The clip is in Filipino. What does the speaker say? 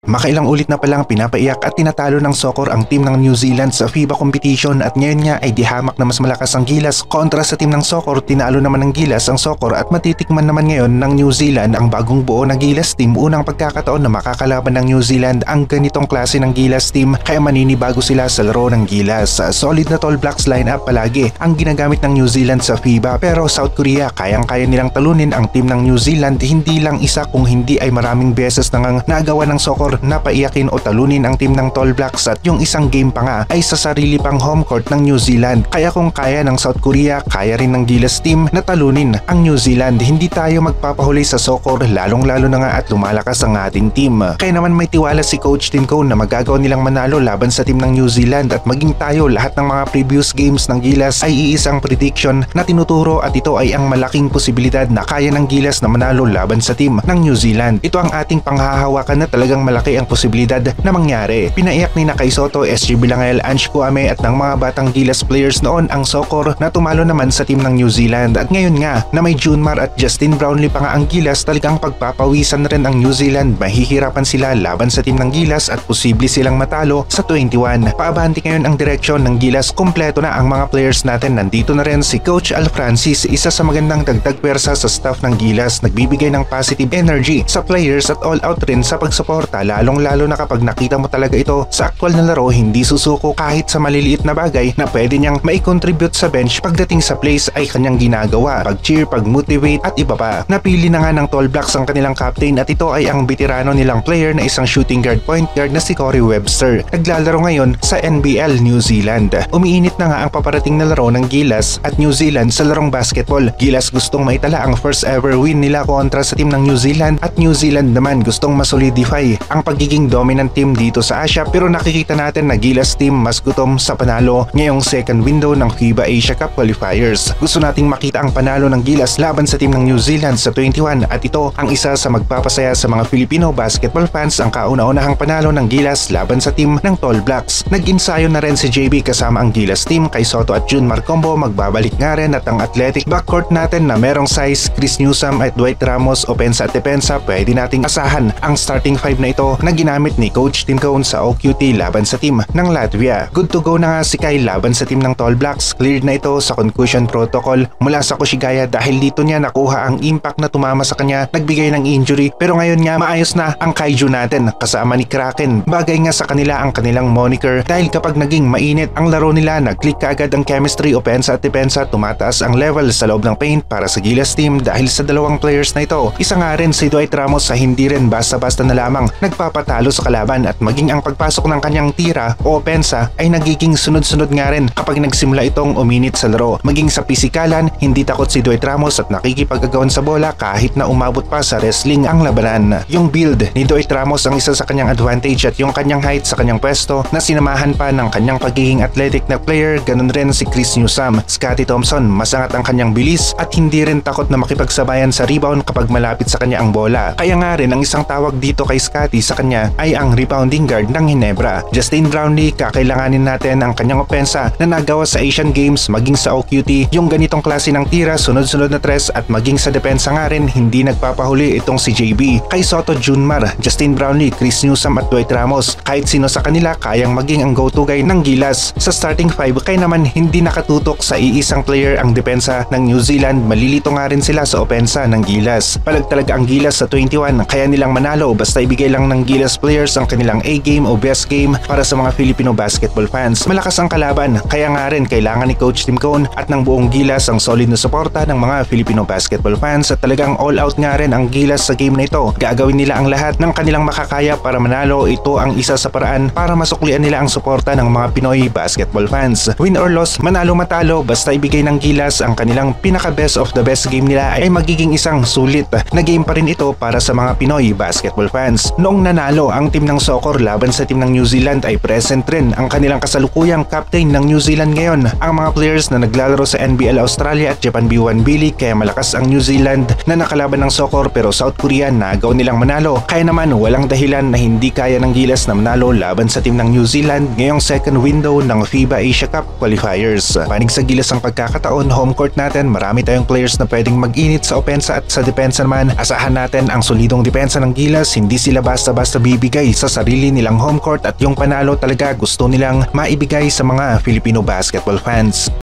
Makailang ulit na palang pinapaiyak at tinatalo ng soccer ang team ng New Zealand sa FIBA competition at ngayon nga ay dihamak na mas malakas ang Gilas kontra sa team ng soccer. Tinalo naman ng Gilas ang soccer at matitikman naman ngayon ng New Zealand ang bagong buo na Gilas team. Unang pagkakataon na makakalaban ng New Zealand ang ganitong klase ng Gilas team kaya maninibago sila sa laro ng Gilas. Solid na Tall Blacks lineup palagi ang ginagamit ng New Zealand sa FIBA pero South Korea kayang-kaya nilang talunin ang team ng New Zealand. Hindi lang isa kung hindi ay maraming beses nang nagawa ng soccer na paiyakin o talunin ang team ng Tall Blacks at yung isang game pa nga ay sa sarili pang home court ng New Zealand. Kaya kung kaya ng South Korea, kaya rin ng Gilas team na talunin ang New Zealand. Hindi tayo magpapahuli sa soccer lalong-lalo na nga at lumalakas ang ating team. Kaya naman may tiwala si Coach Tim Cone na magagawa nilang manalo laban sa team ng New Zealand at maging tayo lahat ng mga previous games ng Gilas ay iisang prediction na tinuturo at ito ay ang malaking posibilidad na kaya ng Gilas na manalo laban sa team ng New Zealand. Ito ang ating panghahawakan na talagang malaki ang posibilidad na mangyari. Pinaiyak ni Nakay Soto, SG Bilangel, Ange Kuame at ng mga batang Gilas players noon ang soccer na tumalo naman sa team ng New Zealand. At ngayon nga na may Junmar at Justin Brownlee pa nga ang Gilas, talagang pagpapawisan rin ang New Zealand. Mahihirapan sila laban sa team ng Gilas at posible silang matalo sa 21. Paabante ngayon ang direksyon ng Gilas. Kompleto na ang mga players natin. Nandito na rin si Coach Al Francis, isa sa magandang dagdag pwersa sa staff ng Gilas. Nagbibigay ng positive energy sa players at all out rin sa pagsuporta, lalong-lalo na kapag nakita mo talaga ito sa aktwal na laro. Hindi susuko kahit sa maliliit na bagay na pwede niyang mai-contribute sa bench. Pagdating sa plays ay kanyang ginagawa, pag-cheer, pag-motivate at iba pa. Napili na nga ng Tall Blacks ang kanilang captain at ito ay ang veterano nilang player na isang shooting guard point guard na si Corey Webster. Naglalaro ngayon sa NBL New Zealand. Umiinit na nga ang paparating na laro ng Gilas at New Zealand sa larong basketball. Gilas gustong maitala ang first ever win nila kontra sa team ng New Zealand at New Zealand naman gustong masolidify ang pagiging dominant team dito sa Asia, pero nakikita natin na Gilas team mas gutom sa panalo ngayong second window ng FIBA Asia Cup qualifiers. Gusto nating makita ang panalo ng Gilas laban sa team ng New Zealand sa 21 at ito ang isa sa magpapasaya sa mga Filipino basketball fans, ang kauna-unahang panalo ng Gilas laban sa team ng Tall Blacks. Nag-insayo na rin si JB kasama ang Gilas team. Kay Soto at Junmar combo magbabalik nga rin at ang athletic backcourt natin na merong size Chris Newsome at Dwight Ramos, opensa at depensa, pwede nating asahan ang starting 5 na ito na ginamit ni Coach Tim Cone sa OQT laban sa team ng Latvia. Good to go na nga si Kyle laban sa team ng Tall Blacks. Cleared na ito sa concussion protocol mula sa Koshigaya dahil dito niya nakuha ang impact na tumama sa kanya, nagbigay ng injury, pero ngayon nga maayos na ang Kaiju natin kasama ni Kraken. Bagay nga sa kanila ang kanilang moniker dahil kapag naging mainit ang laro nila, nag-click kaagad ang chemistry, opensa at depensa, tumataas ang level sa loob ng paint para sa Gilas team dahil sa dalawang players na ito. Isa nga rin si Dwight Ramos sa hindi rin basta-basta na lamang nagpapatalo sa kalaban at maging ang pagpasok ng kanyang tira o opensa ay nagiging sunod-sunod nga rin kapag nagsimula itong uminit sa laro. Maging sa pisikalan, hindi takot si Dwight Ramos at nakikipag-agawan sa bola kahit na umabot pa sa wrestling ang labanan. Yung build ni Dwight Ramos ang isa sa kanyang advantage at yung kanyang height sa kanyang pwesto na sinamahan pa ng kanyang pagiging athletic na player. Ganun rin si Chris Newsome. Scotty Thompson, masangat ang kanyang bilis at hindi rin takot na makipagsabayan sa rebound kapag malapit sa kanya ang bola. Kaya nga rin ang isang tawag dito kay Scotty sa kanya ay ang rebounding guard ng Ginebra. Justin Brownlee, kakailanganin natin ang kanyang opensa na nagawa sa Asian Games maging sa OQT. Yung ganitong klase ng tira, sunod-sunod na tres at maging sa depensa nga rin, hindi nagpapahuli itong si JB. Kay Soto, Junmar, Justin Brownlee, Chris Newsome at Dwight Ramos, kahit sino sa kanila kayang maging ang go-to guy ng Gilas. Sa starting 5, kaya naman hindi nakatutok sa iisang player ang depensa ng New Zealand. Malilito nga rin sila sa opensa ng Gilas. Palag talaga ang Gilas sa 21, kaya nilang manalo basta ibigay lang ng Gilas players ang kanilang A-game o best game para sa mga Filipino basketball fans. Malakas ang kalaban, kaya nga rin kailangan ni Coach Tim Cone at ng buong Gilas ang solid na suporta ng mga Filipino basketball fans at talagang all out nga rin ang Gilas sa game na ito. Gagawin nila ang lahat ng kanilang makakaya para manalo. Ito ang isa sa paraan para masuklian nila ang suporta ng mga Pinoy basketball fans. Win or loss, manalo matalo, basta ibigay ng Gilas ang kanilang pinaka best of the best game nila ay magiging isang sulit na game pa rin ito para sa mga Pinoy basketball fans. Noong nanalo ang team ng soccer laban sa team ng New Zealand ay present rin ang kanilang kasalukuyang captain ng New Zealand ngayon. Ang mga players na naglalaro sa NBL Australia at Japan B1 B-League, kaya malakas ang New Zealand na nakalaban ng soccer, pero South Korea nagaw nilang manalo. Kaya naman walang dahilan na hindi kaya ng Gilas na manalo laban sa team ng New Zealand ngayong second window ng FIBA Asia Cup qualifiers. Panig sa Gilas ang pagkakataon, home court natin, marami tayong players na pwedeng mag-init sa opensa at sa depensa naman. Asahan natin ang solidong depensa ng Gilas, hindi sila basta basta-basta bibigay sa sarili nilang home court at yung panalo talaga gusto nilang maibigay sa mga Filipino basketball fans.